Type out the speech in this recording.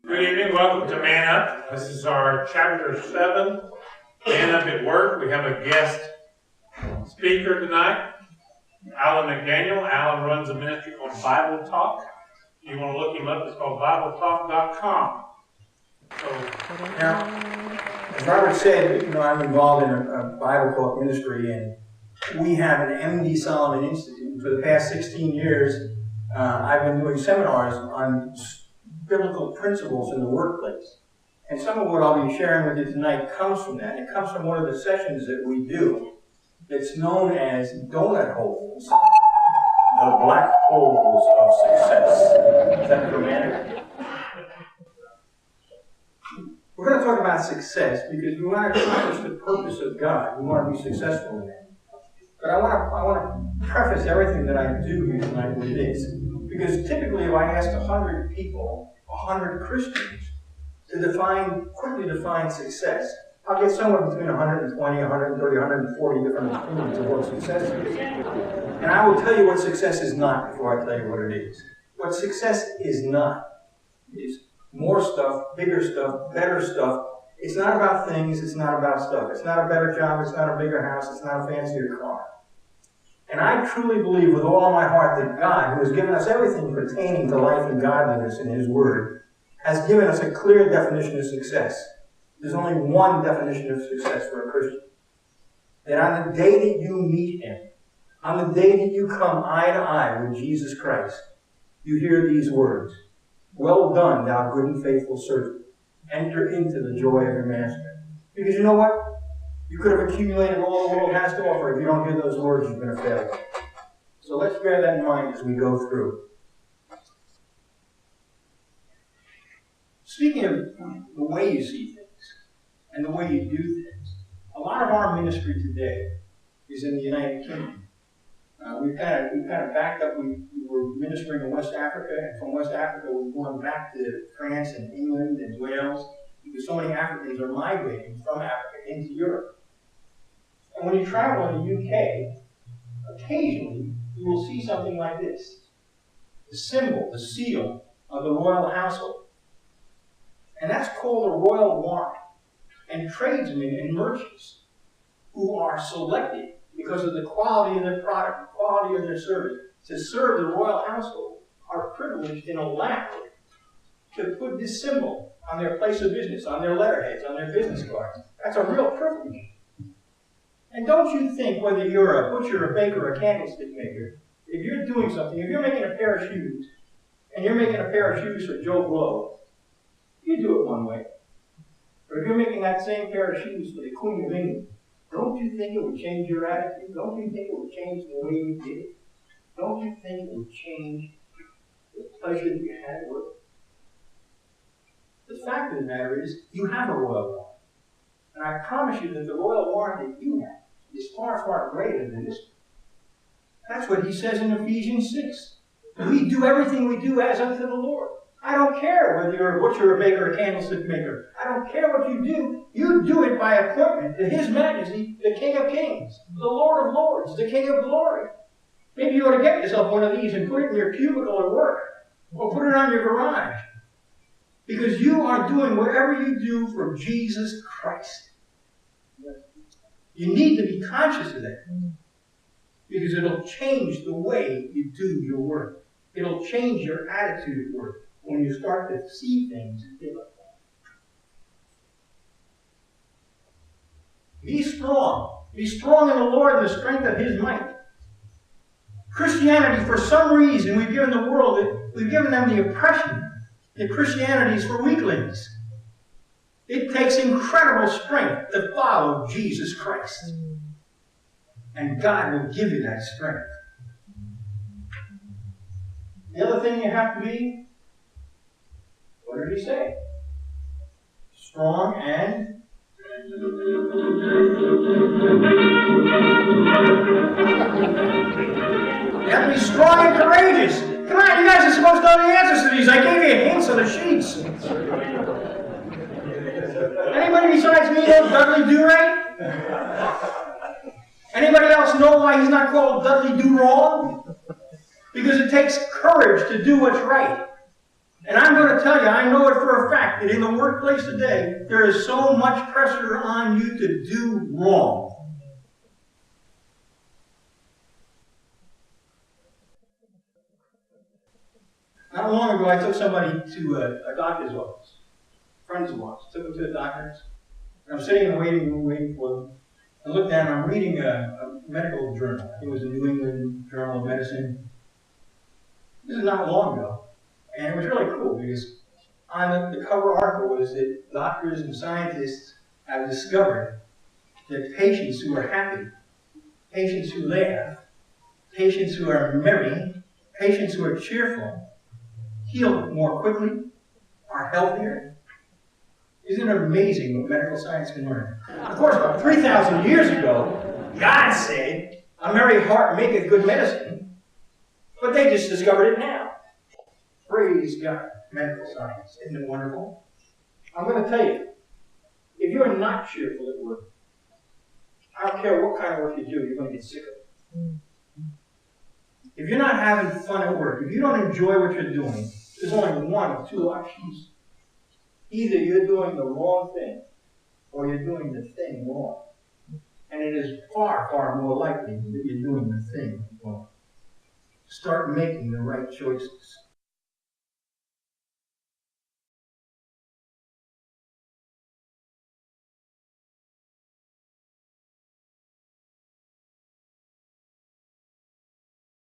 Good evening, welcome to Man Up. This is our chapter 7, Man Up at Work. We have a guest speaker tonight, Alan McDaniel. Alan runs a ministry called Bible Talk. If you want to look him up, it's called BibleTalk.com. Now, as Robert said, I'm involved in a Bible Talk ministry, and we have an M.D. Solomon Institute. For the past 16 years, I've been doing seminars on biblical principles in the workplace. And some of what I'll be sharing with you tonight comes from that. It comes from one of the sessions that we do. It's known as Doughnut holes, the black holes of success. Is that dramatic? We're going to talk about success because we want to accomplish the purpose of God. We want to be successful in that. But I want to preface everything that I do here tonight with this. Because typically if I asked 100 people, 100 Christians, to quickly define success, I'll get somewhere between 120, 130, 140 different opinions of what success is. And I will tell you what success is not before I tell you what it is. What success is not is more stuff, bigger stuff, better stuff. It's not about things, it's not about stuff. It's not a better job, it's not a bigger house, it's not a fancier car. And I truly believe with all my heart that God, who has given us everything pertaining to life and godliness in His Word, has given us a clear definition of success. There's only one definition of success for a Christian. That on the day that you meet Him, on the day that you come eye to eye with Jesus Christ, you hear these words, "Well done, thou good and faithful servant. Enter into the joy of your master." Because you know what? You could have accumulated all the world has to offer. If you don't hear those words, you've been a failure. So let's bear that in mind as we go through. Speaking of the way you see things and the way you do things, a lot of our ministry today is in the United Kingdom. We've kind of backed up. We were ministering in West Africa, and from West Africa we've gone back to France and England and Wales, because so many Africans are migrating from Africa into Europe. And when you travel in the UK, occasionally you will see something like this. The symbol, the seal of the royal household. And that's called a royal warrant. And tradesmen and merchants who are selected because of the quality of their product, the quality of their service, to serve the royal household, are privileged and allowed to put this symbol on their place of business, on their letterheads, on their business cards. That's a real privilege. And don't you think, whether you're a butcher, a baker, a candlestick maker, if you're doing something, if you're making a pair of shoes, and you're making a pair of shoes for Joe Blow, you do it one way. But if you're making that same pair of shoes for the Queen of England, don't you think it would change your attitude? Don't you think it would change the way you did it? Don't you think it would change the pleasure that you had at work? The fact of the matter is, you have a royal warrant. And I promise you that the royal warrant that you have is far, far greater than this. That's what he says in Ephesians 6. We do everything we do as unto the Lord. I don't care whether you're a butcher, a baker, a candlestick maker. I don't care what you do. You do it by appointment to His Majesty, the King of Kings, the Lord of Lords, the King of Glory. Maybe you ought to get yourself one of these and put it in your cubicle at work, or put it on your garage. Because you are doing whatever you do for Jesus Christ. You need to be conscious of that. Because it'll change the way you do your work. It'll change your attitude at work when you start to see things differently. Be strong. Be strong in the Lord and the strength of His might. Christianity, for some reason, we've given the world, we've given them the impression that Christianity is for weaklings. It takes incredible strength to follow Jesus Christ. And God will give you that strength. The other thing you have to be, what did He say? Strong and you have to be strong and courageous. Come on, you guys are supposed to know the answers to these. I gave you hints on the sheets. Anybody besides me know Dudley Do-Right? Anybody else know why he's not called Dudley Do-Wrong? Because it takes courage to do what's right. And I'm going to tell you, I know it for a fact, that in the workplace today, there is so much pressure on you to do wrong. Not long ago, I took somebody to a doctor's office, friends of ours. Took them to the doctor's. And I'm sitting in the waiting room waiting for them. I look down, I'm reading a medical journal. I think it was a New England Journal of Medicine. This is not long ago. And it was really cool because on the cover article was that doctors and scientists have discovered that patients who are happy, patients who laugh, patients who are merry, patients who are cheerful, heal more quickly, are healthier. Isn't it amazing what medical science can learn? Of course, about 3,000 years ago, God said, a merry heart maketh good medicine, but they just discovered it now. Praise God, medical science. Isn't it wonderful? I'm going to tell you, if you're not cheerful at work, I don't care what kind of work you do, you're going to get sick of it. If you're not having fun at work, if you don't enjoy what you're doing, there's only one of two options. Either you're doing the wrong thing, or you're doing the thing wrong. And it is far, far more likely that you're doing the thing wrong. Start making the right choices.